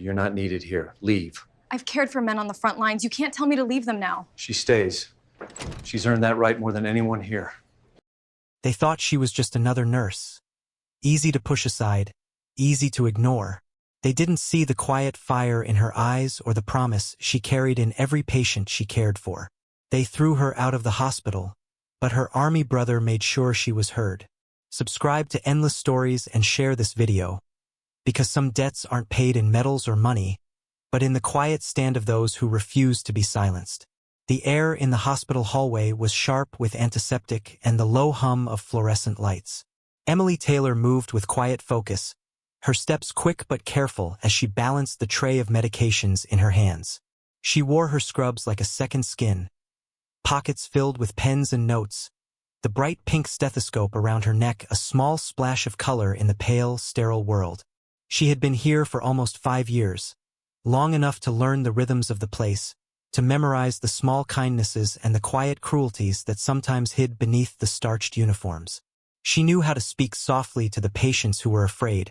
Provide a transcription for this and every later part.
You're not needed here. Leave. I've cared for men on the front lines. You can't tell me to leave them now. She stays. She's earned that right more than anyone here. They thought she was just another nurse. Easy to push aside, easy to ignore. They didn't see the quiet fire in her eyes or the promise she carried in every patient she cared for. They threw her out of the hospital, but her army brother made sure she was heard. Subscribe to Endless Stories and share this video, because some debts aren't paid in medals or money, but in the quiet stand of those who refuse to be silenced. The air in the hospital hallway was sharp with antiseptic and the low hum of fluorescent lights. Emily Taylor moved with quiet focus, her steps quick but careful as she balanced the tray of medications in her hands. She wore her scrubs like a second skin, pockets filled with pens and notes, the bright pink stethoscope around her neck a small splash of color in the pale, sterile world. She had been here for almost 5 years, long enough to learn the rhythms of the place, to memorize the small kindnesses and the quiet cruelties that sometimes hid beneath the starched uniforms. She knew how to speak softly to the patients who were afraid,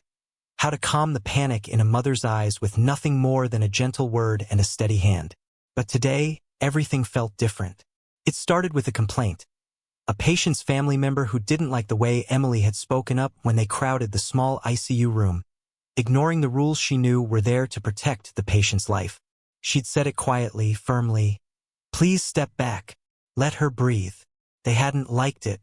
how to calm the panic in a mother's eyes with nothing more than a gentle word and a steady hand. But today, everything felt different. It started with a complaint. A patient's family member who didn't like the way Emily had spoken up when they crowded the small ICU room, ignoring the rules she knew were there to protect the patient's life. She'd said it quietly, firmly. Please step back. Let her breathe. They hadn't liked it.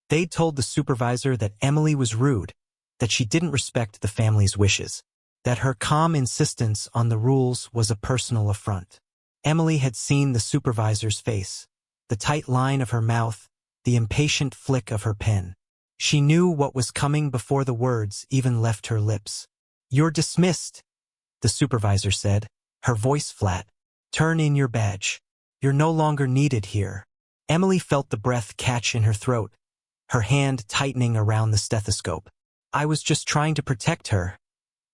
They'd told the supervisor that Emily was rude, that she didn't respect the family's wishes, that her calm insistence on the rules was a personal affront. Emily had seen the supervisor's face, the tight line of her mouth, the impatient flick of her pen. She knew what was coming before the words even left her lips. You're dismissed, the supervisor said, her voice flat. Turn in your badge. You're no longer needed here. Emily felt the breath catch in her throat, her hand tightening around the stethoscope. I was just trying to protect her,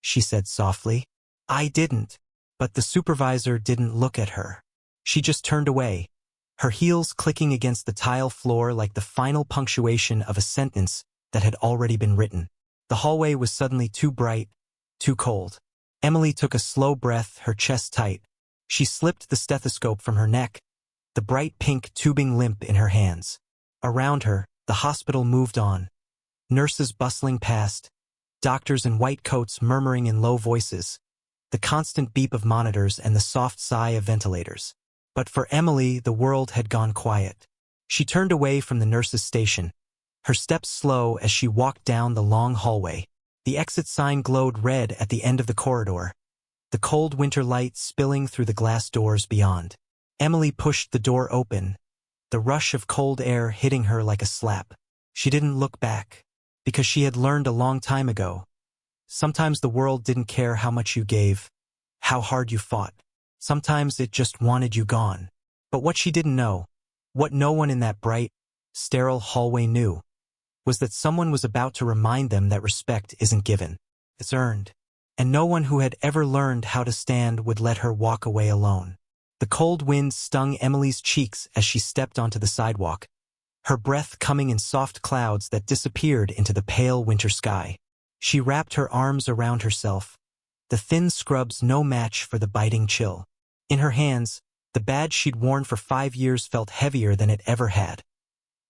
she said softly. I didn't. But the supervisor didn't look at her. She just turned away, her heels clicking against the tile floor like the final punctuation of a sentence that had already been written. The hallway was suddenly too bright, too cold. Emily took a slow breath, her chest tight. She slipped the stethoscope from her neck, the bright pink tubing limp in her hands. Around her, the hospital moved on. Nurses bustling past, doctors in white coats murmuring in low voices, the constant beep of monitors and the soft sigh of ventilators. But for Emily, the world had gone quiet. She turned away from the nurses' station, her steps slow as she walked down the long hallway. The exit sign glowed red at the end of the corridor, the cold winter light spilling through the glass doors beyond. Emily pushed the door open, the rush of cold air hitting her like a slap. She didn't look back, because she had learned a long time ago. Sometimes the world didn't care how much you gave, how hard you fought. Sometimes it just wanted you gone. But what she didn't know, what no one in that bright, sterile hallway knew, was that someone was about to remind them that respect isn't given, it's earned. And no one who had ever learned how to stand would let her walk away alone. The cold wind stung Emily's cheeks as she stepped onto the sidewalk, her breath coming in soft clouds that disappeared into the pale winter sky. She wrapped her arms around herself, the thin scrubs no match for the biting chill. In her hands, the badge she'd worn for 5 years felt heavier than it ever had.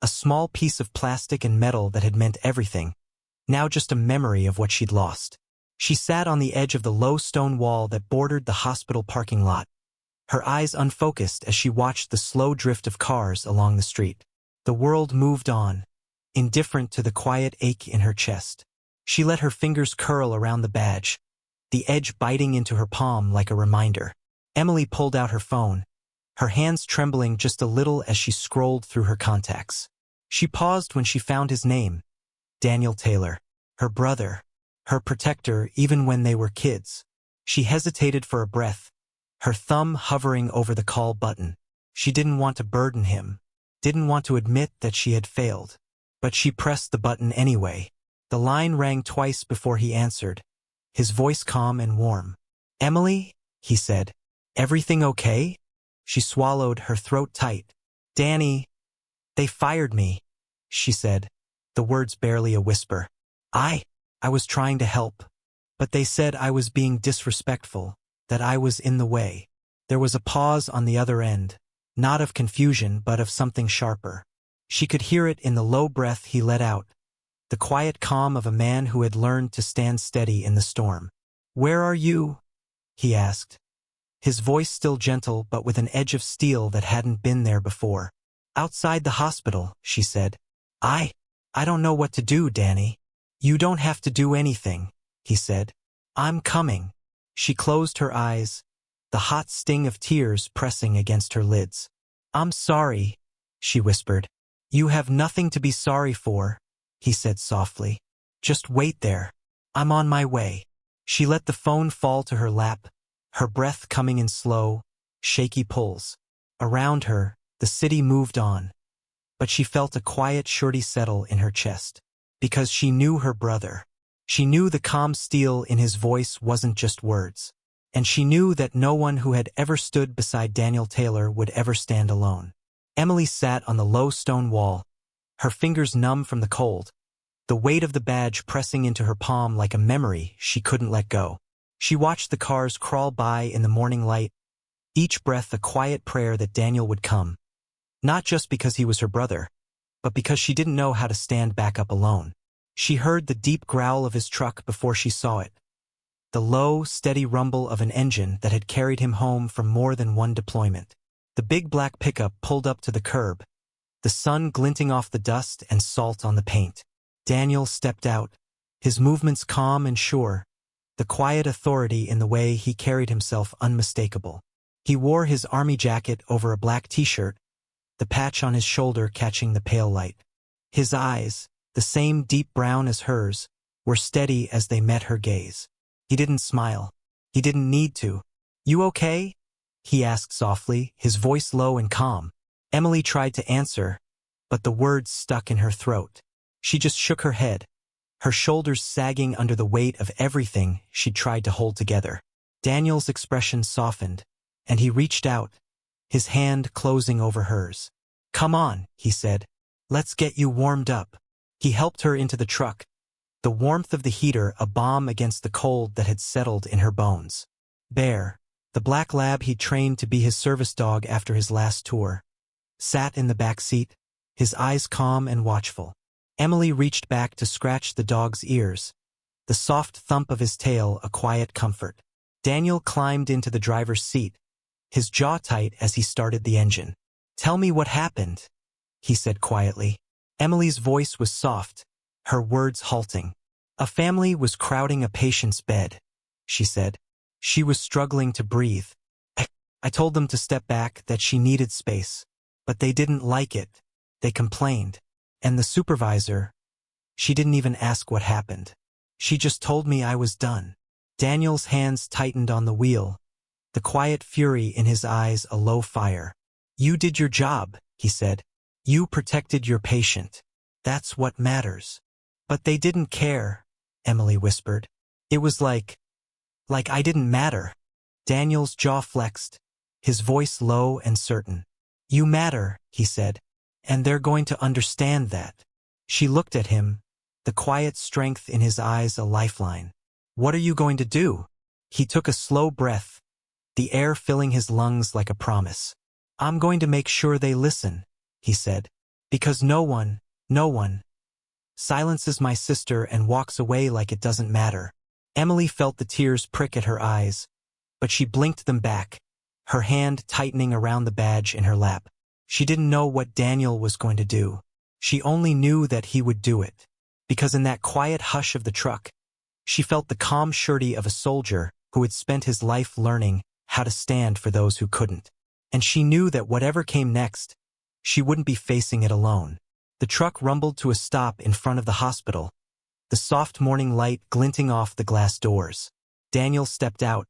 A small piece of plastic and metal that had meant everything, now just a memory of what she'd lost. She sat on the edge of the low stone wall that bordered the hospital parking lot, her eyes unfocused as she watched the slow drift of cars along the street. The world moved on, indifferent to the quiet ache in her chest. She let her fingers curl around the badge, the edge biting into her palm like a reminder. Emily pulled out her phone, her hands trembling just a little as she scrolled through her contacts. She paused when she found his name, Daniel Taylor, her brother, her protector even when they were kids. She hesitated for a breath, her thumb hovering over the call button. She didn't want to burden him, didn't want to admit that she had failed. But she pressed the button anyway. The line rang twice before he answered, his voice calm and warm. Emily, he said, everything okay? She swallowed, her throat tight. Danny, they fired me, she said, the words barely a whisper. I was trying to help, but they said I was being disrespectful. that I was in the way. There was a pause on the other end, not of confusion but of something sharper. She could hear it in the low breath he let out, the quiet calm of a man who had learned to stand steady in the storm. "Where are you?" he asked, his voice still gentle but with an edge of steel that hadn't been there before. "Outside the hospital," she said. I don't know what to do, Danny." "You don't have to do anything," he said. "I'm coming." She closed her eyes, the hot sting of tears pressing against her lids. "I'm sorry," she whispered. "You have nothing to be sorry for," he said softly. "Just wait there. I'm on my way." She let the phone fall to her lap, her breath coming in slow, shaky pulls. Around her, the city moved on, but she felt a quiet surety settle in her chest. Because she knew her brother. She knew the calm steel in his voice wasn't just words. And she knew that no one who had ever stood beside Daniel Taylor would ever stand alone. Emily sat on the low stone wall, her fingers numb from the cold, the weight of the badge pressing into her palm like a memory she couldn't let go. She watched the cars crawl by in the morning light, each breath a quiet prayer that Daniel would come. Not just because he was her brother, but because she didn't know how to stand back up alone. She heard the deep growl of his truck before she saw it, the low, steady rumble of an engine that had carried him home from more than one deployment. The big black pickup pulled up to the curb, the sun glinting off the dust and salt on the paint. Daniel stepped out, his movements calm and sure, the quiet authority in the way he carried himself unmistakable. He wore his army jacket over a black t-shirt, the patch on his shoulder catching the pale light. His eyes, the same deep brown as hers, were steady as they met her gaze. He didn't smile. He didn't need to. "You okay?" he asked softly, his voice low and calm. Emily tried to answer, but the words stuck in her throat. She just shook her head, her shoulders sagging under the weight of everything she'd tried to hold together. Daniel's expression softened, and he reached out, his hand closing over hers. "Come on," he said. "Let's get you warmed up." He helped her into the truck, the warmth of the heater a balm against the cold that had settled in her bones. Bear, the black lab he'd trained to be his service dog after his last tour, sat in the back seat, his eyes calm and watchful. Emily reached back to scratch the dog's ears, the soft thump of his tail a quiet comfort. Daniel climbed into the driver's seat, his jaw tight as he started the engine. "Tell me what happened," he said quietly. Emily's voice was soft, her words halting. "A family was crowding a patient's bed," she said. She was struggling to breathe. I told them to step back, that she needed space. But they didn't like it. They complained. And the supervisor, she didn't even ask what happened. She just told me I was done." Daniel's hands tightened on the wheel, the quiet fury in his eyes a low fire. "You did your job," he said. "You protected your patient. That's what matters." "But they didn't care," Emily whispered. "It was like I didn't matter." Daniel's jaw flexed, his voice low and certain. "You matter," he said, "and they're going to understand that." She looked at him, the quiet strength in his eyes a lifeline. "What are you going to do?" He took a slow breath, the air filling his lungs like a promise. "I'm going to make sure they listen," he said, "because no one silences my sister and walks away like it doesn't matter." Emily felt the tears prick at her eyes, but she blinked them back, her hand tightening around the badge in her lap. She didn't know what Daniel was going to do. She only knew that he would do it, because in that quiet hush of the truck, she felt the calm surety of a soldier who had spent his life learning how to stand for those who couldn't. And she knew that whatever came next, she wouldn't be facing it alone. The truck rumbled to a stop in front of the hospital, the soft morning light glinting off the glass doors. Daniel stepped out,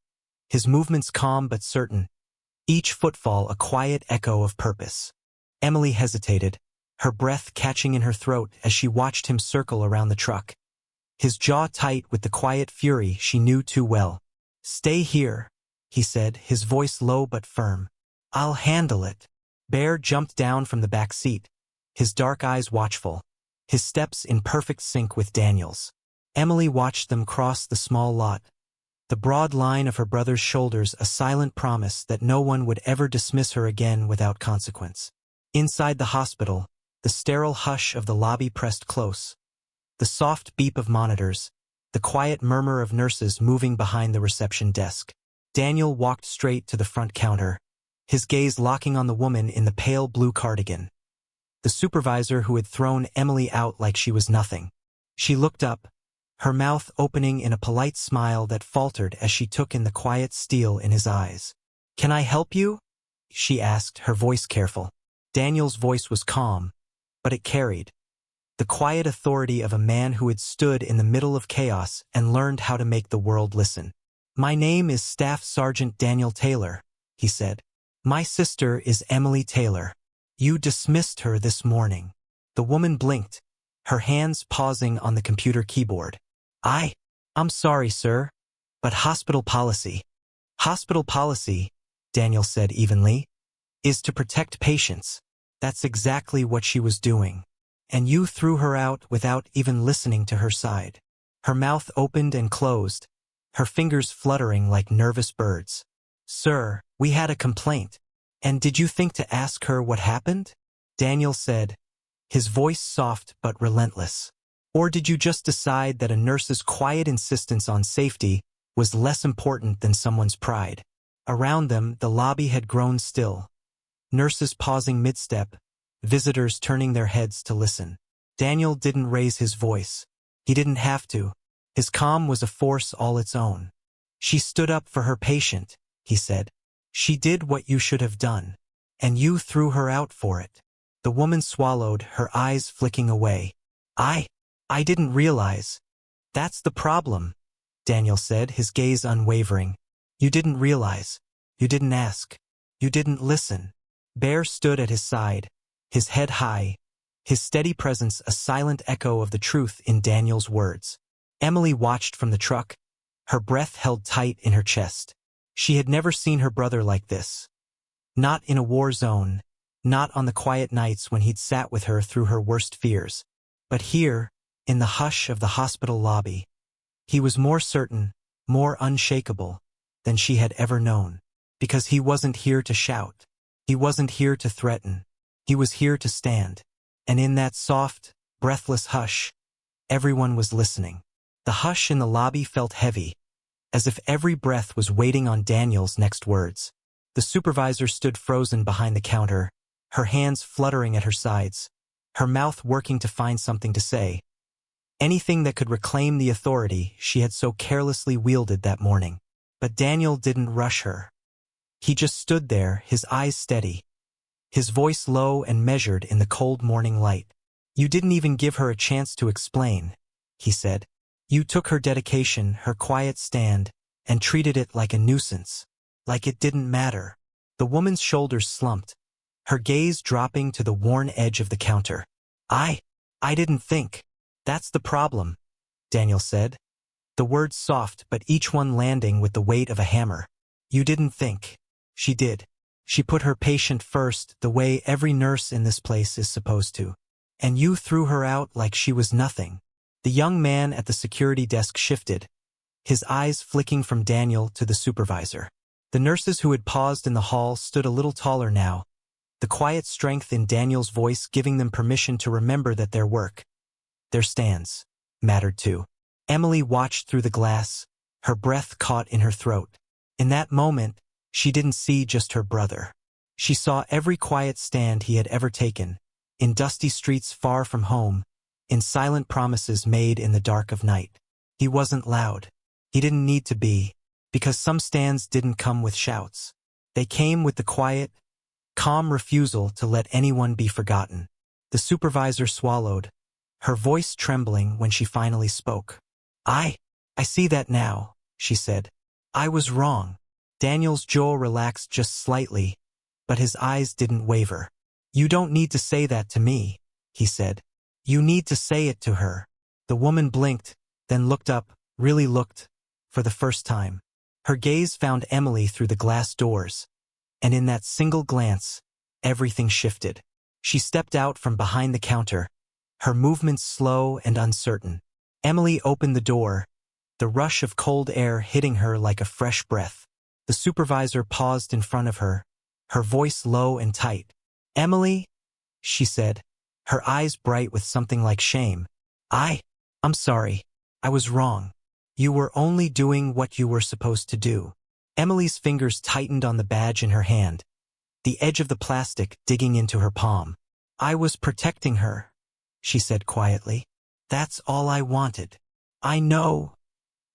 his movements calm but certain, each footfall a quiet echo of purpose. Emily hesitated, her breath catching in her throat as she watched him circle around the truck, his jaw tight with the quiet fury she knew too well. "Stay here," he said, his voice low but firm. "I'll handle it." Bear jumped down from the back seat, his dark eyes watchful, his steps in perfect sync with Daniel's. Emily watched them cross the small lot, the broad line of her brother's shoulders a silent promise that no one would ever dismiss her again without consequence. Inside the hospital, the sterile hush of the lobby pressed close. The soft beep of monitors, the quiet murmur of nurses moving behind the reception desk. Daniel walked straight to the front counter, his gaze locking on the woman in the pale blue cardigan. The supervisor who had thrown Emily out like she was nothing. She looked up, her mouth opening in a polite smile that faltered as she took in the quiet steel in his eyes. "Can I help you?" she asked, her voice careful. Daniel's voice was calm, but it carried the quiet authority of a man who had stood in the middle of chaos and learned how to make the world listen. "My name is Staff Sergeant Daniel Taylor," he said. "My sister is Emily Taylor. You dismissed her this morning." The woman blinked, her hands pausing on the computer keyboard. I'm sorry, sir, but hospital policy." "Hospital policy," Daniel said evenly, "is to protect patients. That's exactly what she was doing. And you threw her out without even listening to her side." Her mouth opened and closed, her fingers fluttering like nervous birds. "Sir, we had a complaint. And did you think to ask her what happened?" Daniel said, his voice soft but relentless. "Or did you just decide that a nurse's quiet insistence on safety was less important than someone's pride?" Around them, the lobby had grown still. Nurses pausing mid-step, visitors turning their heads to listen. Daniel didn't raise his voice. He didn't have to. His calm was a force all its own. "She stood up for her patient," he said. "She did what you should have done. And you threw her out for it." The woman swallowed, her eyes flicking away. I didn't realize." "That's the problem," Daniel said, his gaze unwavering. "You didn't realize. You didn't ask. You didn't listen." Bear stood at his side, his head high, his steady presence a silent echo of the truth in Daniel's words. Emily watched from the truck, her breath held tight in her chest. She had never seen her brother like this. Not in a war zone, not on the quiet nights when he'd sat with her through her worst fears. But here, in the hush of the hospital lobby, he was more certain, more unshakable, than she had ever known. Because he wasn't here to shout. He wasn't here to threaten. He was here to stand. And in that soft, breathless hush, everyone was listening. The hush in the lobby felt heavy, as if every breath was waiting on Daniel's next words. The supervisor stood frozen behind the counter, her hands fluttering at her sides, her mouth working to find something to say. Anything that could reclaim the authority she had so carelessly wielded that morning. But Daniel didn't rush her. He just stood there, his eyes steady, his voice low and measured in the cold morning light. "You didn't even give her a chance to explain," he said. "You took her dedication, her quiet stand, and treated it like a nuisance, like it didn't matter." The woman's shoulders slumped, her gaze dropping to the worn edge of the counter. I didn't think." "That's the problem," Daniel said, the words soft but each one landing with the weight of a hammer. "You didn't think. She did. She put her patient first, the way every nurse in this place is supposed to. And you threw her out like she was nothing." The young man at the security desk shifted, his eyes flicking from Daniel to the supervisor. The nurses who had paused in the hall stood a little taller now, the quiet strength in Daniel's voice giving them permission to remember that their work, their stands, mattered too. Emily watched through the glass, her breath caught in her throat. In that moment, she didn't see just her brother. She saw every quiet stand he had ever taken, in dusty streets far from home, in silent promises made in the dark of night. He wasn't loud. He didn't need to be, because some stands didn't come with shouts. They came with the quiet, calm refusal to let anyone be forgotten. The supervisor swallowed, her voice trembling when she finally spoke. I see that now," she said. "I was wrong." Daniel's jaw relaxed just slightly, but his eyes didn't waver. "You don't need to say that to me," he said. "You need to say it to her." The woman blinked, then looked up, really looked, for the first time. Her gaze found Emily through the glass doors, and in that single glance, everything shifted. She stepped out from behind the counter, her movements slow and uncertain. Emily opened the door, the rush of cold air hitting her like a fresh breath. The supervisor paused in front of her, her voice low and tight. "Emily," she said, her eyes bright with something like shame. I'm sorry. I was wrong. You were only doing what you were supposed to do." Emily's fingers tightened on the badge in her hand, the edge of the plastic digging into her palm. "I was protecting her," she said quietly. "That's all I wanted." "I know,"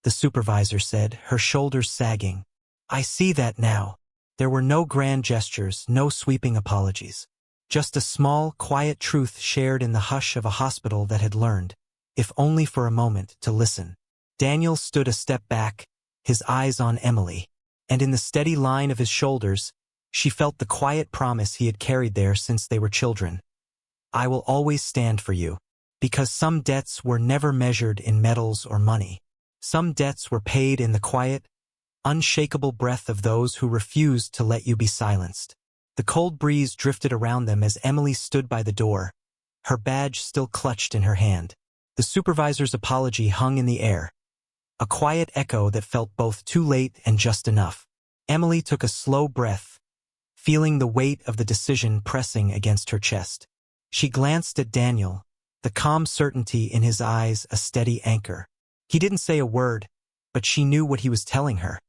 the supervisor said, her shoulders sagging. "I see that now." There were no grand gestures, no sweeping apologies. Just a small, quiet truth shared in the hush of a hospital that had learned, if only for a moment, to listen. Daniel stood a step back, his eyes on Emily, and in the steady line of his shoulders, she felt the quiet promise he had carried there since they were children. "I will always stand for you." Because some debts were never measured in medals or money. Some debts were paid in the quiet, unshakable breath of those who refused to let you be silenced. The cold breeze drifted around them as Emily stood by the door, her badge still clutched in her hand. The supervisor's apology hung in the air, a quiet echo that felt both too late and just enough. Emily took a slow breath, feeling the weight of the decision pressing against her chest. She glanced at Daniel, the calm certainty in his eyes a steady anchor. He didn't say a word, but she knew what he was telling her.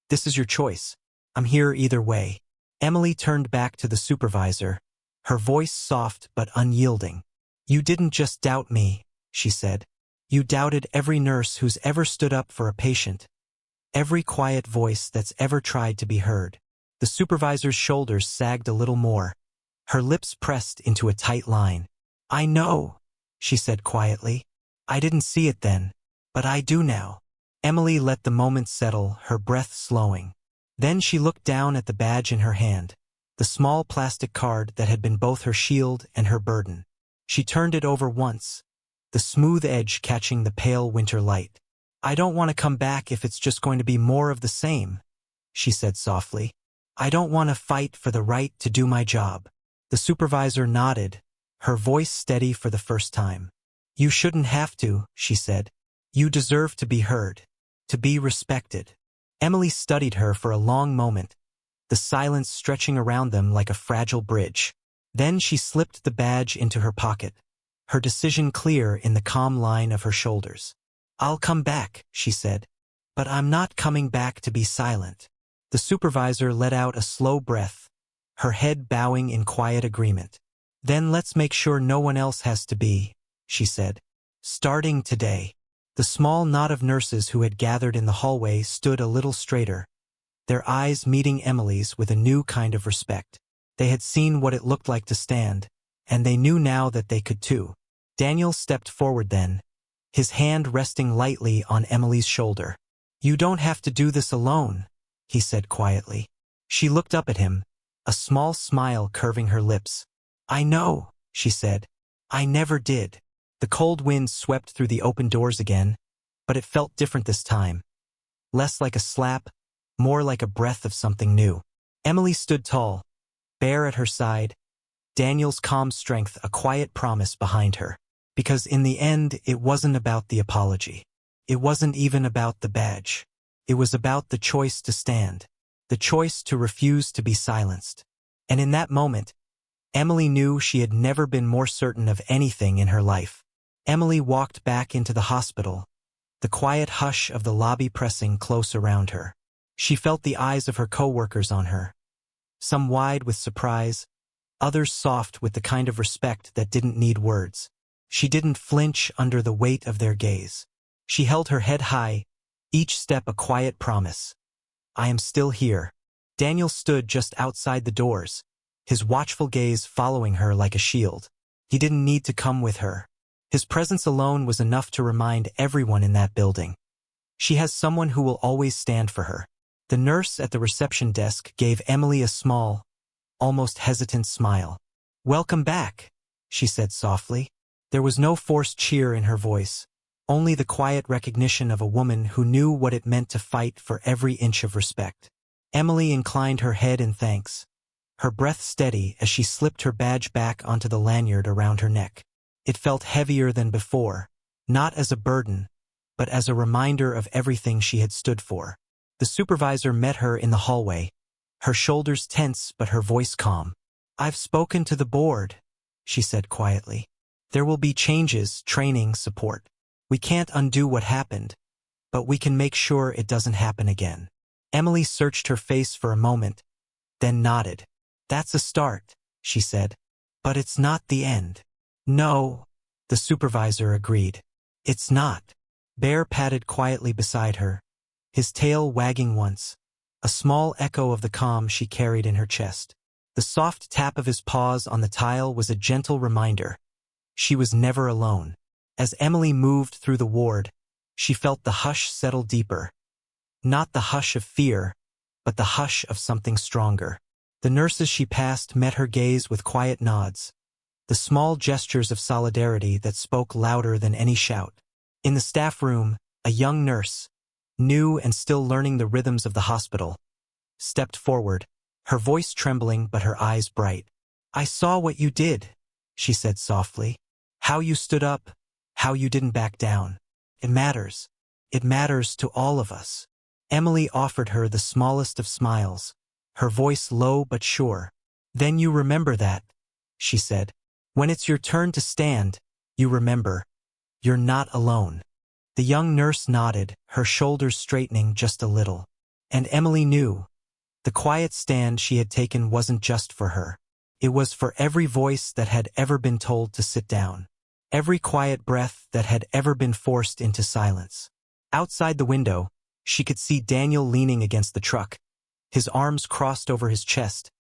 "This is your choice. I'm here either way." Emily turned back to the supervisor, her voice soft but unyielding. "You didn't just doubt me," she said. "You doubted every nurse who's ever stood up for a patient, every quiet voice that's ever tried to be heard." The supervisor's shoulders sagged a little more, her lips pressed into a tight line. "I know," she said quietly. "I didn't see it then, but I do now." Emily let the moment settle, her breath slowing. Then she looked down at the badge in her hand, the small plastic card that had been both her shield and her burden. She turned it over once, the smooth edge catching the pale winter light. "I don't want to come back if it's just going to be more of the same," she said softly. "I don't want to fight for the right to do my job." The supervisor nodded, her voice steady for the first time. "You shouldn't have to," she said. "You deserve to be heard, to be respected." Emily studied her for a long moment, the silence stretching around them like a fragile bridge. Then she slipped the badge into her pocket, her decision clear in the calm line of her shoulders. "I'll come back," she said, "but I'm not coming back to be silent." The supervisor let out a slow breath, her head bowing in quiet agreement. "Then let's make sure no one else has to be," she said. "Starting today." The small knot of nurses who had gathered in the hallway stood a little straighter, their eyes meeting Emily's with a new kind of respect. They had seen what it looked like to stand, and they knew now that they could too. Daniel stepped forward then, his hand resting lightly on Emily's shoulder. "You don't have to do this alone," he said quietly. She looked up at him, a small smile curving her lips. "I know," she said. "I never did." The cold wind swept through the open doors again, but it felt different this time. Less like a slap, more like a breath of something new. Emily stood tall, bare at her side, Daniel's calm strength a quiet promise behind her. Because in the end, it wasn't about the apology. It wasn't even about the badge. It was about the choice to stand, the choice to refuse to be silenced. And in that moment, Emily knew she had never been more certain of anything in her life. Emily walked back into the hospital, the quiet hush of the lobby pressing close around her. She felt the eyes of her co-workers on her, some wide with surprise, others soft with the kind of respect that didn't need words. She didn't flinch under the weight of their gaze. She held her head high, each step a quiet promise. "I am still here." Daniel stood just outside the doors, his watchful gaze following her like a shield. He didn't need to come with her. His presence alone was enough to remind everyone in that building. She has someone who will always stand for her. The nurse at the reception desk gave Emily a small, almost hesitant smile. "Welcome back," she said softly. There was no forced cheer in her voice, only the quiet recognition of a woman who knew what it meant to fight for every inch of respect. Emily inclined her head in thanks, her breath steady as she slipped her badge back onto the lanyard around her neck. It felt heavier than before, not as a burden, but as a reminder of everything she had stood for. The supervisor met her in the hallway, her shoulders tense but her voice calm. "I've spoken to the board," she said quietly. "There will be changes, training, support. We can't undo what happened, but we can make sure it doesn't happen again." Emily searched her face for a moment, then nodded. "That's a start," she said. "But it's not the end." "No," the supervisor agreed. "It's not." Bear padded quietly beside her, his tail wagging once, a small echo of the calm she carried in her chest. The soft tap of his paws on the tile was a gentle reminder. She was never alone. As Emily moved through the ward, she felt the hush settle deeper. Not the hush of fear, but the hush of something stronger. The nurses she passed met her gaze with quiet nods, the small gestures of solidarity that spoke louder than any shout. In the staff room, a young nurse, new and still learning the rhythms of the hospital, stepped forward, her voice trembling but her eyes bright. "I saw what you did," she said softly. "How you stood up, how you didn't back down. It matters. It matters to all of us." Emily offered her the smallest of smiles, her voice low but sure. "Then you remember that," she said. "When it's your turn to stand, you remember. You're not alone." The young nurse nodded, her shoulders straightening just a little. And Emily knew. The quiet stand she had taken wasn't just for her. It was for every voice that had ever been told to sit down. Every quiet breath that had ever been forced into silence. Outside the window, she could see Daniel leaning against the truck, his arms crossed over his chest,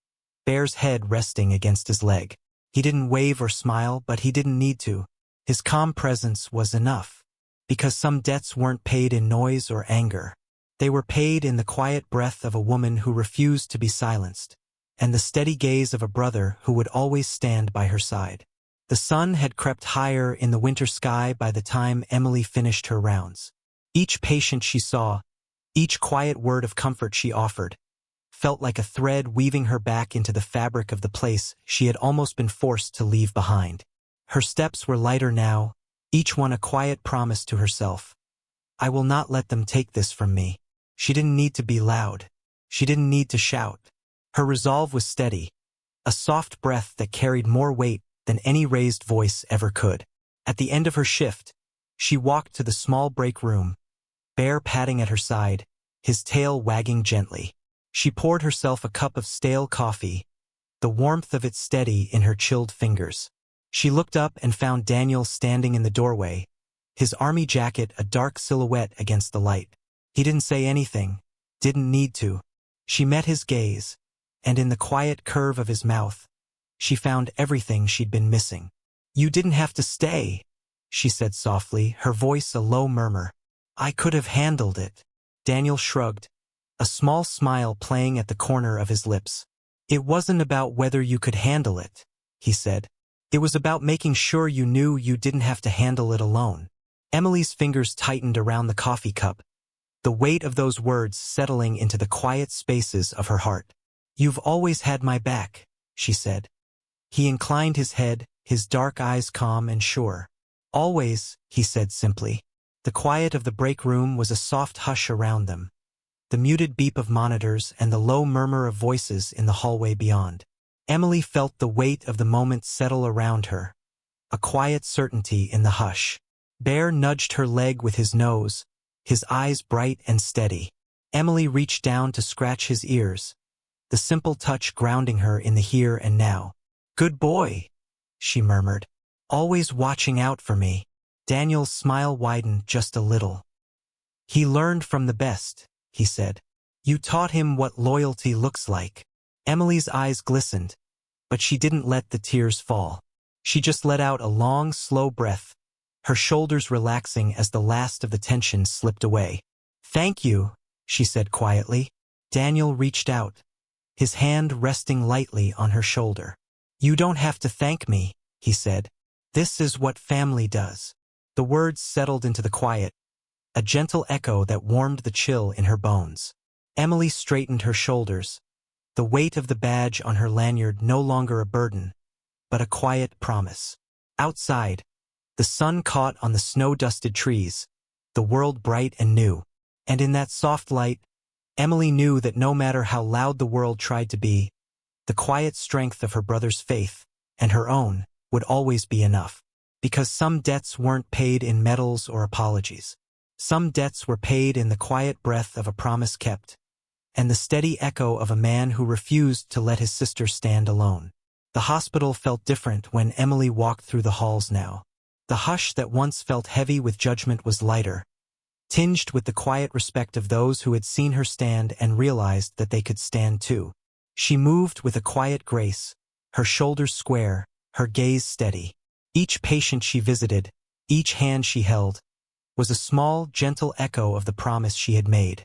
Bear's head resting against his leg. He didn't wave or smile, but he didn't need to. His calm presence was enough. Because some debts weren't paid in noise or anger. They were paid in the quiet breath of a woman who refused to be silenced, and the steady gaze of a brother who would always stand by her side. The sun had crept higher in the winter sky by the time Emily finished her rounds. Each patient she saw, each quiet word of comfort she offered, felt like a thread weaving her back into the fabric of the place she had almost been forced to leave behind. Her steps were lighter now, each one a quiet promise to herself. "I will not let them take this from me." She didn't need to be loud. She didn't need to shout. Her resolve was steady, a soft breath that carried more weight than any raised voice ever could. At the end of her shift, she walked to the small break room, Bear padding at her side, his tail wagging gently. She poured herself a cup of stale coffee, the warmth of it steady in her chilled fingers. She looked up and found Daniel standing in the doorway, his army jacket a dark silhouette against the light. He didn't say anything, didn't need to. She met his gaze, and in the quiet curve of his mouth, she found everything she'd been missing. "You didn't have to stay," she said softly, her voice a low murmur. "I could have handled it." Daniel shrugged, a small smile playing at the corner of his lips. "It wasn't about whether you could handle it," he said. "It was about making sure you knew you didn't have to handle it alone." Emily's fingers tightened around the coffee cup, the weight of those words settling into the quiet spaces of her heart. "You've always had my back," she said. He inclined his head, his dark eyes calm and sure. "Always," he said simply. The quiet of the break room was a soft hush around them, the muted beep of monitors and the low murmur of voices in the hallway beyond. Emily felt the weight of the moment settle around her, a quiet certainty in the hush. Bear nudged her leg with his nose, his eyes bright and steady. Emily reached down to scratch his ears, the simple touch grounding her in the here and now. "Good boy," she murmured. "Always watching out for me." Daniel's smile widened just a little. "He learned from the best," he said. "You taught him what loyalty looks like." Emily's eyes glistened, but she didn't let the tears fall. She just let out a long, slow breath, her shoulders relaxing as the last of the tension slipped away. "Thank you," she said quietly. Daniel reached out, his hand resting lightly on her shoulder. "You don't have to thank me," he said. "This is what family does." The words settled into the quiet, a gentle echo that warmed the chill in her bones. Emily straightened her shoulders, the weight of the badge on her lanyard no longer a burden, but a quiet promise. Outside, the sun caught on the snow-dusted trees, the world bright and new. And in that soft light, Emily knew that no matter how loud the world tried to be, the quiet strength of her brother's faith, and her own, would always be enough. Because some debts weren't paid in medals or apologies. Some debts were paid in the quiet breath of a promise kept, and the steady echo of a man who refused to let his sister stand alone. The hospital felt different when Emily walked through the halls now. The hush that once felt heavy with judgment was lighter, tinged with the quiet respect of those who had seen her stand and realized that they could stand too. She moved with a quiet grace, her shoulders square, her gaze steady. Each patient she visited, each hand she held, was a small, gentle echo of the promise she had made.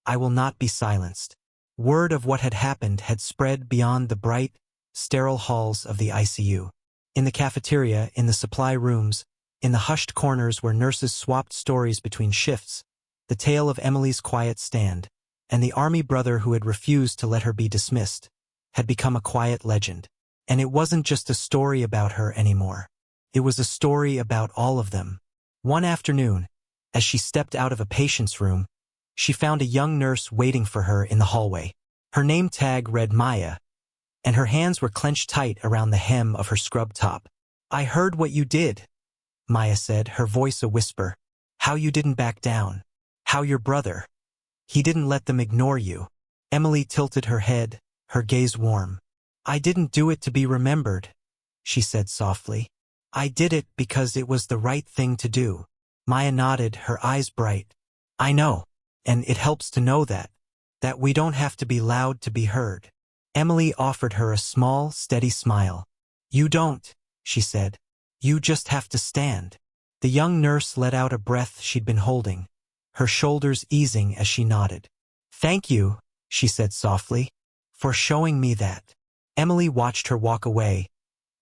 I will not be silenced. Word of what had happened had spread beyond the bright, sterile halls of the ICU. In the cafeteria, in the supply rooms, in the hushed corners where nurses swapped stories between shifts, the tale of Emily's quiet stand, and the army brother who had refused to let her be dismissed, had become a quiet legend. And it wasn't just a story about her anymore. It was a story about all of them. One afternoon, as she stepped out of a patient's room, she found a young nurse waiting for her in the hallway. Her name tag read Maya, and her hands were clenched tight around the hem of her scrub top. I heard what you did, Maya said, her voice a whisper. How you didn't back down. How your brother. He didn't let them ignore you. Emily tilted her head, her gaze warm. I didn't do it to be remembered, she said softly. I did it because it was the right thing to do. Maya nodded, her eyes bright. I know, and it helps to know that we don't have to be loud to be heard. Emily offered her a small, steady smile. You don't, she said. You just have to stand. The young nurse let out a breath she'd been holding, her shoulders easing as she nodded. Thank you, she said softly, for showing me that. Emily watched her walk away,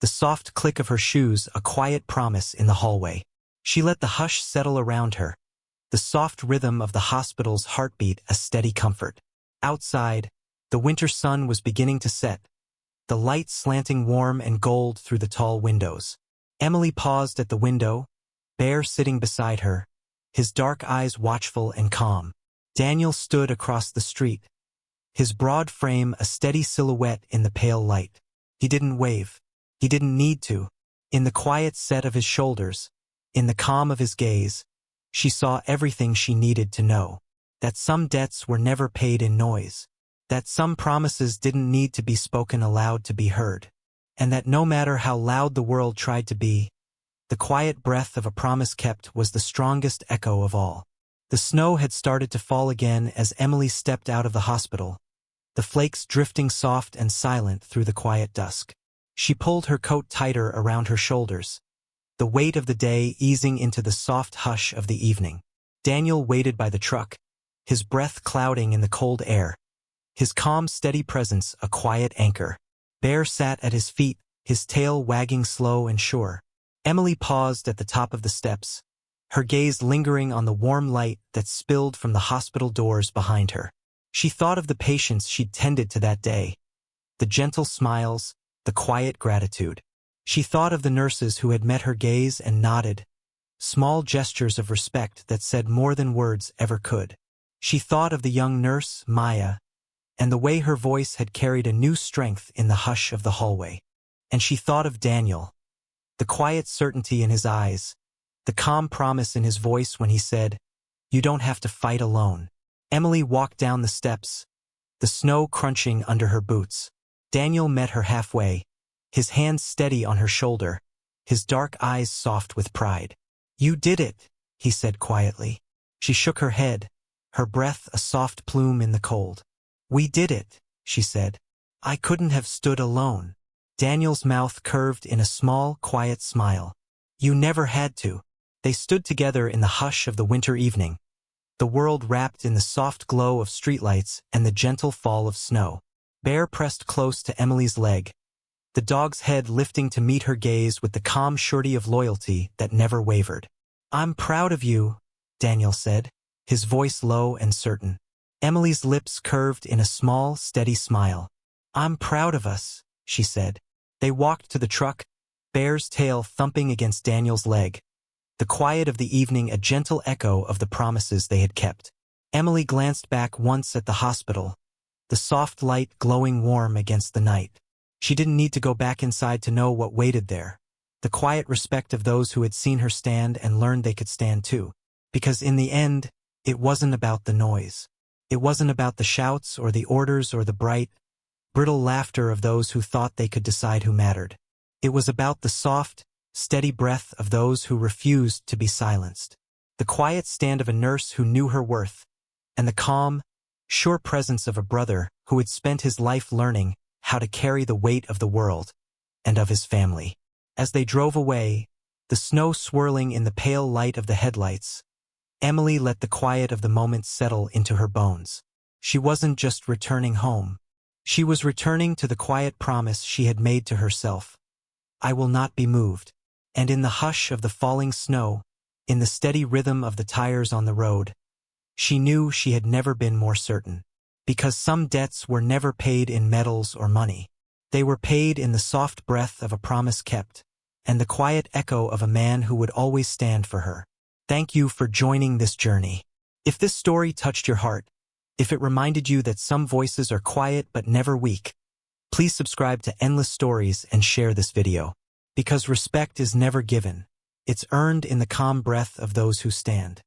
the soft click of her shoes a quiet promise in the hallway. She let the hush settle around her, the soft rhythm of the hospital's heartbeat a steady comfort. Outside, the winter sun was beginning to set, the light slanting warm and gold through the tall windows. Emily paused at the window, Bear sitting beside her, his dark eyes watchful and calm. Daniel stood across the street, his broad frame a steady silhouette in the pale light. He didn't wave. He didn't need to. In the quiet set of his shoulders, in the calm of his gaze, she saw everything she needed to know. That some debts were never paid in noise. That some promises didn't need to be spoken aloud to be heard. And that no matter how loud the world tried to be, the quiet breath of a promise kept was the strongest echo of all. The snow had started to fall again as Emily stepped out of the hospital, the flakes drifting soft and silent through the quiet dusk. She pulled her coat tighter around her shoulders, the weight of the day easing into the soft hush of the evening. Daniel waited by the truck, his breath clouding in the cold air, his calm, steady presence a quiet anchor. Bear sat at his feet, his tail wagging slow and sure. Emily paused at the top of the steps, her gaze lingering on the warm light that spilled from the hospital doors behind her. She thought of the patients she'd tended to that day, the gentle smiles, the quiet gratitude. She thought of the nurses who had met her gaze and nodded, small gestures of respect that said more than words ever could. She thought of the young nurse, Maya, and the way her voice had carried a new strength in the hush of the hallway. And she thought of Daniel, the quiet certainty in his eyes, the calm promise in his voice when he said, "You don't have to fight alone." Emily walked down the steps, the snow crunching under her boots. Daniel met her halfway, his hand steady on her shoulder, his dark eyes soft with pride. "You did it," he said quietly. She shook her head, her breath a soft plume in the cold. "We did it," she said. "I couldn't have stood alone." Daniel's mouth curved in a small, quiet smile. "You never had to." They stood together in the hush of the winter evening, the world wrapped in the soft glow of streetlights and the gentle fall of snow. Bear pressed close to Emily's leg, the dog's head lifting to meet her gaze with the calm surety of loyalty that never wavered. "I'm proud of you," Daniel said, his voice low and certain. Emily's lips curved in a small, steady smile. "I'm proud of us," she said. They walked to the truck, Bear's tail thumping against Daniel's leg, the quiet of the evening a gentle echo of the promises they had kept. Emily glanced back once at the hospital, the soft light glowing warm against the night. She didn't need to go back inside to know what waited there. The quiet respect of those who had seen her stand and learned they could stand too. Because in the end, it wasn't about the noise. It wasn't about the shouts or the orders or the bright, brittle laughter of those who thought they could decide who mattered. It was about the soft, steady breath of those who refused to be silenced. The quiet stand of a nurse who knew her worth, and the calm, sure presence of a brother who had spent his life learning how to carry the weight of the world and of his family. As they drove away, the snow swirling in the pale light of the headlights, Emily let the quiet of the moment settle into her bones. She wasn't just returning home. She was returning to the quiet promise she had made to herself. I will not be moved. And in the hush of the falling snow, in the steady rhythm of the tires on the road, she knew she had never been more certain. Because some debts were never paid in medals or money. They were paid in the soft breath of a promise kept, and the quiet echo of a man who would always stand for her. Thank you for joining this journey. If this story touched your heart, if it reminded you that some voices are quiet but never weak, please subscribe to Endless Stories and share this video. Because respect is never given. It's earned in the calm breath of those who stand.